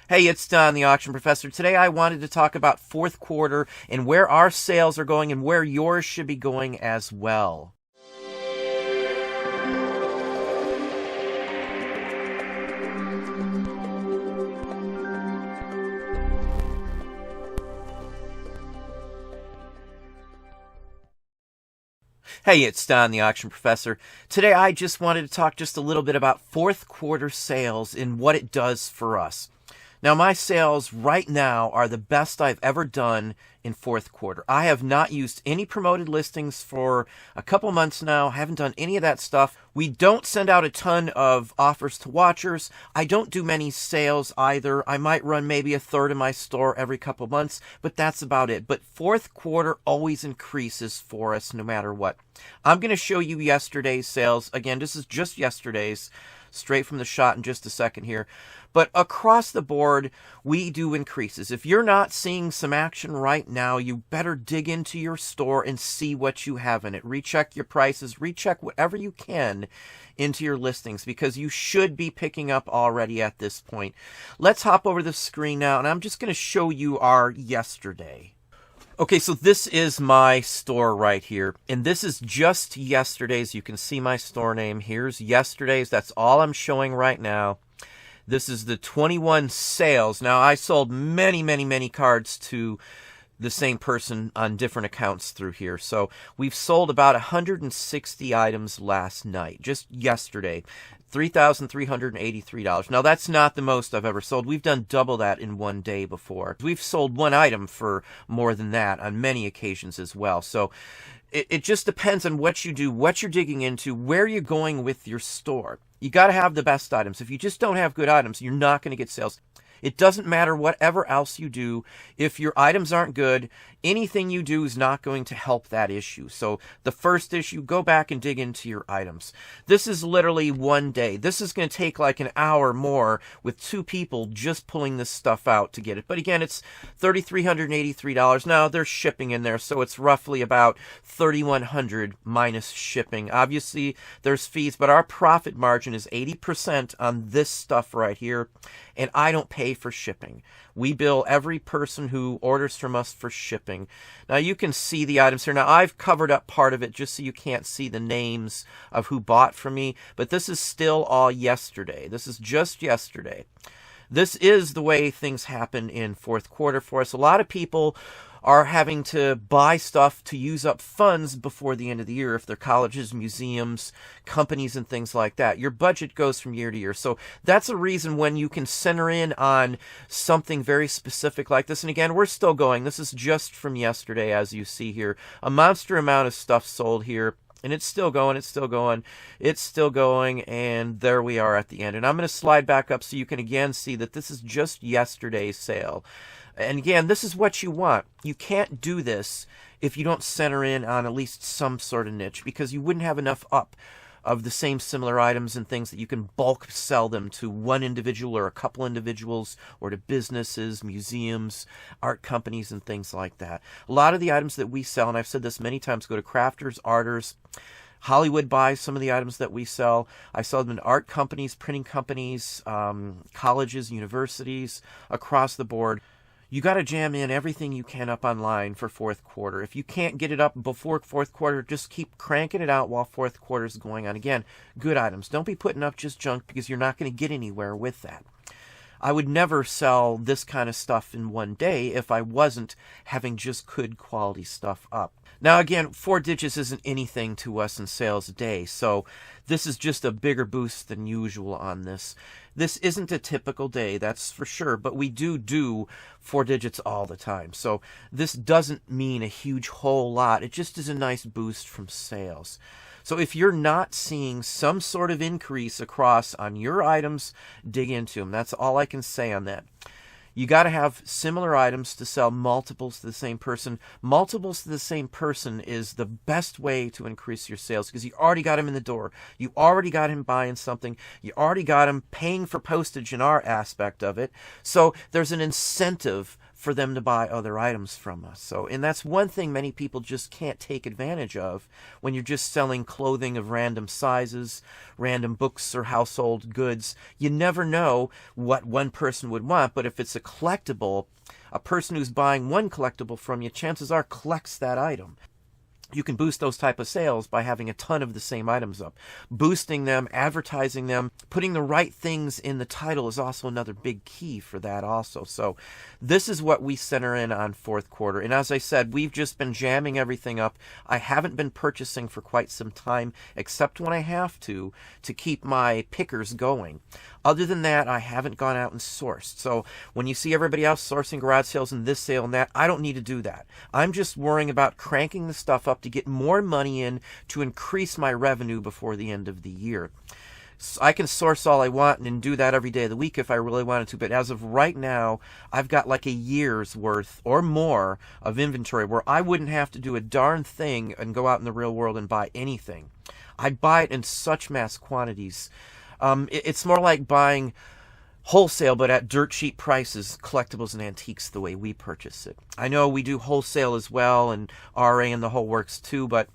Hey, it's Don, the Auction Professor. Today I wanted to talk about fourth quarter and where our sales are going and where yours should be going as well. Hey, it's Don, the Auction Professor. Today I just wanted to talk just a little bit about fourth quarter sales and what it does for us. Now, my sales right now are the best I've ever done in fourth quarter. I have not used any promoted listings for a couple months now. I haven't done any of that stuff. We don't send out a ton of offers to watchers. I don't do many sales either. I might run maybe a third of my store every couple months, but that's about it. But fourth quarter always increases for us no matter what. I'm going to show you yesterday's sales. Again, this is just yesterday's, straight from the shot in just a second here. But across the board, we do increases. If you're not seeing some action right now, you better dig into your store and see what you have in it. Recheck your prices, recheck whatever you can into your listings because you should be picking up already at this point. Let's hop over the screen now, and I'm just going to show you our yesterday. Okay, so this is my store right here, and this is just yesterday's. You can see my store name. Here's yesterday's. That's all I'm showing right now. This is the 21 sales. Now, I sold many cards to the same person on different accounts through here. So we've sold about 160 items last night, just yesterday. $3,383. Now, that's not the most I've ever sold. We've done double that in one day before. We've sold one item for more than that on many occasions as well. So it just depends on what you do, what you're digging into, where you're going with your store. You got to have the best items. If you just don't have good items, you're not going to get sales. It doesn't matter whatever else you do. If your items aren't good, anything you do is not going to help that issue. So the first issue, go back and dig into your items. This is literally one day. This is going to take like an hour more with two people just pulling this stuff out to get it. But again, it's $3,383. Now, there's shipping in there, so it's roughly about $3,100 minus shipping. Obviously, there's fees, but our profit margin is 80% on this stuff right here, and I don't pay for shipping. We bill every person who orders from us for shipping. Now, you can see the items here. Now, I've covered up part of it just so you can't see the names of who bought from me, but this is still all yesterday. This is just yesterday. This is the way things happen in fourth quarter for us. A lot of people are having to buy stuff to use up funds before the end of the year if they're colleges, museums, companies, and things like that. Your budget goes from year to year. So that's a reason when you can center in on something very specific like this. And again, we're still going. This is just from yesterday, as you see here. A monster amount of stuff sold here. And it's still going, it's still going, it's still going, and there we are at the end. And I'm going to slide back up so you can again see that this is just yesterday's sale. And again, this is what you want. You can't do this if you don't center in on at least some sort of niche, because you wouldn't have enough up of the same similar items and things that you can bulk sell them to one individual or a couple individuals or to businesses, museums, art companies, and things like that. A lot of the items that we sell, and I've said this many times, go to crafters, arters. Hollywood buys some of the items that we sell. I sell them in art companies, printing companies, colleges, universities, across the board. You got to jam in everything you can up online for fourth quarter. If you can't get it up before fourth quarter, just keep cranking it out while fourth quarter is going on. Again, good items. Don't be putting up just junk because you're not going to get anywhere with that. I would never sell this kind of stuff in one day if I wasn't having just good quality stuff up. Now, again, 4 digits isn't anything to us in sales a day, so this is just a bigger boost than usual on this. This isn't a typical day, that's for sure, but we do 4 digits all the time. So this doesn't mean a huge whole lot. It just is a nice boost from sales. So if you're not seeing some sort of increase across on your items, dig into them. That's all I can say on that. You got to have similar items to sell multiples to the same person. Multiples to the same person is the best way to increase your sales because you already got him in the door. You already got him buying something. You already got him paying for postage in our aspect of it. So there's an incentive for them to buy other items from us. So, and that's one thing many people just can't take advantage of when you're just selling clothing of random sizes, random books or household goods. You never know what one person would want, but if it's a collectible, a person who's buying one collectible from you, chances are collects that item. You can boost those type of sales by having a ton of the same items up. Boosting them, advertising them, putting the right things in the title is also another big key for that also. So this is what we center in on fourth quarter. And as I said, we've just been jamming everything up. I haven't been purchasing for quite some time, except when I have to keep my pickers going. Other than that, I haven't gone out and sourced. So when you see everybody else sourcing garage sales and this sale and that, I don't need to do that. I'm just worrying about cranking the stuff up to get more money in to increase my revenue before the end of the year. So I can source all I want and do that every day of the week if I really wanted to, but as of right now, I've got like a year's worth or more of inventory where I wouldn't have to do a darn thing and go out in the real world and buy anything. I buy it in such mass quantities. It's more like buying wholesale, but at dirt cheap prices, collectibles and antiques the way we purchase it. I know we do wholesale as well, and RA and the whole works too, but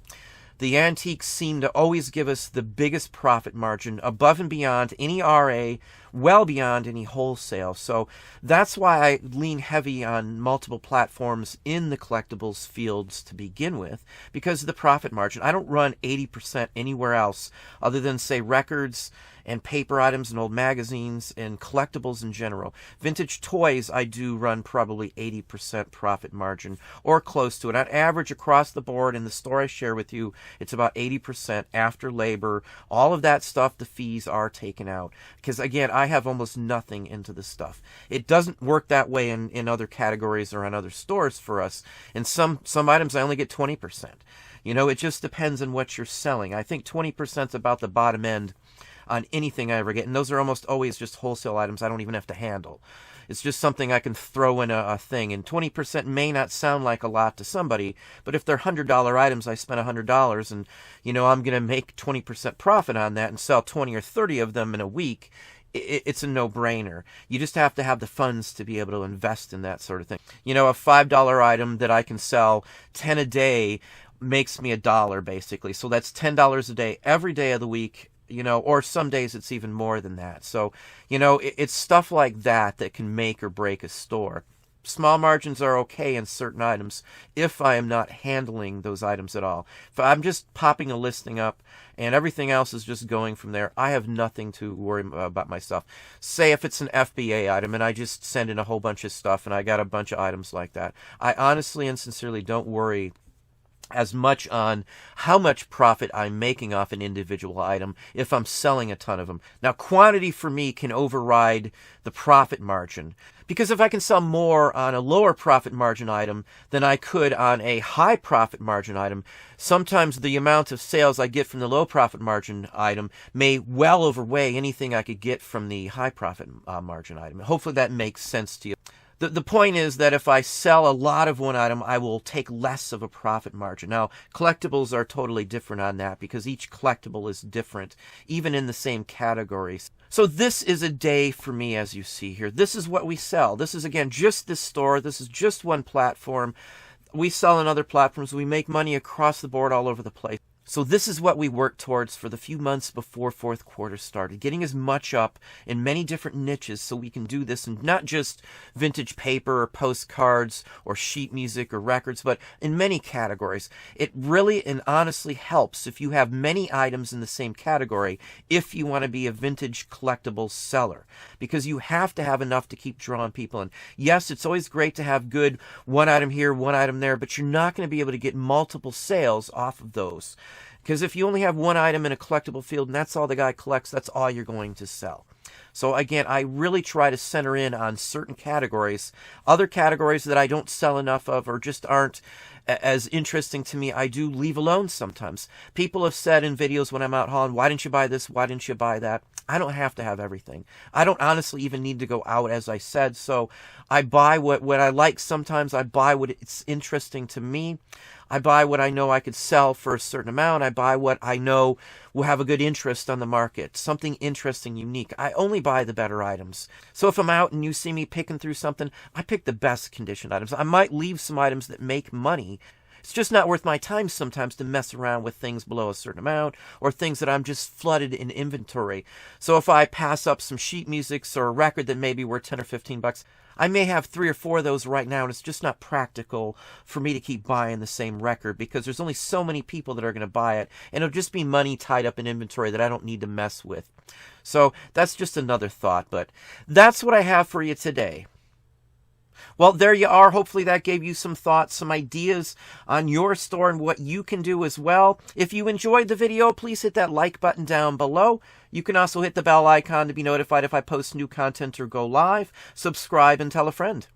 the antiques seem to always give us the biggest profit margin above and beyond any RA, well beyond any wholesale. So that's why I lean heavy on multiple platforms in the collectibles fields to begin with, because of the profit margin. I don't run 80% anywhere else other than, say, records and paper items and old magazines and collectibles in general. Vintage toys, I do run probably 80% profit margin or close to it. On average, across the board, in the store I share with you, it's about 80% after labor. All of that stuff, the fees are taken out. Because again, I have almost nothing into the stuff. It doesn't work that way in other categories or on other stores for us. In some items, I only get 20%. You know, it just depends on what you're selling. I think 20% is about the bottom end on anything I ever get, and those are almost always just wholesale items I don't even have to handle. It's just something I can throw in a thing, and 20% may not sound like a lot to somebody, but if they're $100 items, I spent $100, and you know I'm going to make 20% profit on that and sell 20 or 30 of them in a week. It's a no-brainer. You just have to have the funds to be able to invest in that sort of thing. You know, a $5 item that I can sell 10 a day makes me $1 basically, so that's $10 a day every day of the week. You know, or some days it's even more than that. So, you know, it's stuff like that that can make or break a store. Small margins are okay in certain items if I am not handling those items at all. If I'm just popping a listing up and everything else is just going from there, I have nothing to worry about myself. Say if it's an FBA item and I just send in a whole bunch of stuff and I got a bunch of items like that, I honestly and sincerely don't worry as much on how much profit I'm making off an individual item if I'm selling a ton of them. Now, quantity for me can override the profit margin, because if I can sell more on a lower profit margin item than I could on a high profit margin item, sometimes the amount of sales I get from the low profit margin item may well overweigh anything I could get from the high profit margin item. Hopefully that makes sense to you. The point is that if I sell a lot of one item, I will take less of a profit margin. Now, collectibles are totally different on that because each collectible is different, even in the same categories. So this is a day for me, as you see here. This is what we sell. This is, again, just this store. This is just one platform. We sell on other platforms. We make money across the board all over the place. So this is what we worked towards for the few months before fourth quarter started, getting as much up in many different niches so we can do this, and not just vintage paper or postcards or sheet music or records, but in many categories. It really and honestly helps if you have many items in the same category if you want to be a vintage collectible seller, because you have to have enough to keep drawing people in. Yes, it's always great to have good one item here, one item there, but you're not going to be able to get multiple sales off of those. Because if you only have one item in a collectible field and that's all the guy collects, that's all you're going to sell. So again, I really try to center in on certain categories. Other categories that I don't sell enough of or just aren't as interesting to me, I do leave alone sometimes. People have said in videos when I'm out hauling, why didn't you buy this? Why didn't you buy that? I don't have to have everything. I don't honestly even need to go out, as I said. So I buy what I like. Sometimes I buy what it's interesting to me. I buy what I know I could sell for a certain amount. I buy what I know will have a good interest on the market. Something interesting, unique. I only buy the better items. So if I'm out and you see me picking through something, I pick the best conditioned items. I might leave some items that make money. It's just not worth my time sometimes to mess around with things below a certain amount or things that I'm just flooded in inventory. So if I pass up some sheet musics or a record that may be worth 10 or 15 bucks, I may have 3 or 4 of those right now, and it's just not practical for me to keep buying the same record because there's only so many people that are going to buy it, and it'll just be money tied up in inventory that I don't need to mess with. So that's just another thought, but that's what I have for you today. Well, there you are. Hopefully that gave you some thoughts, some ideas on your store and what you can do as well. If you enjoyed the video, please hit that like button down below. You can also hit the bell icon to be notified if I post new content or go live. Subscribe and tell a friend.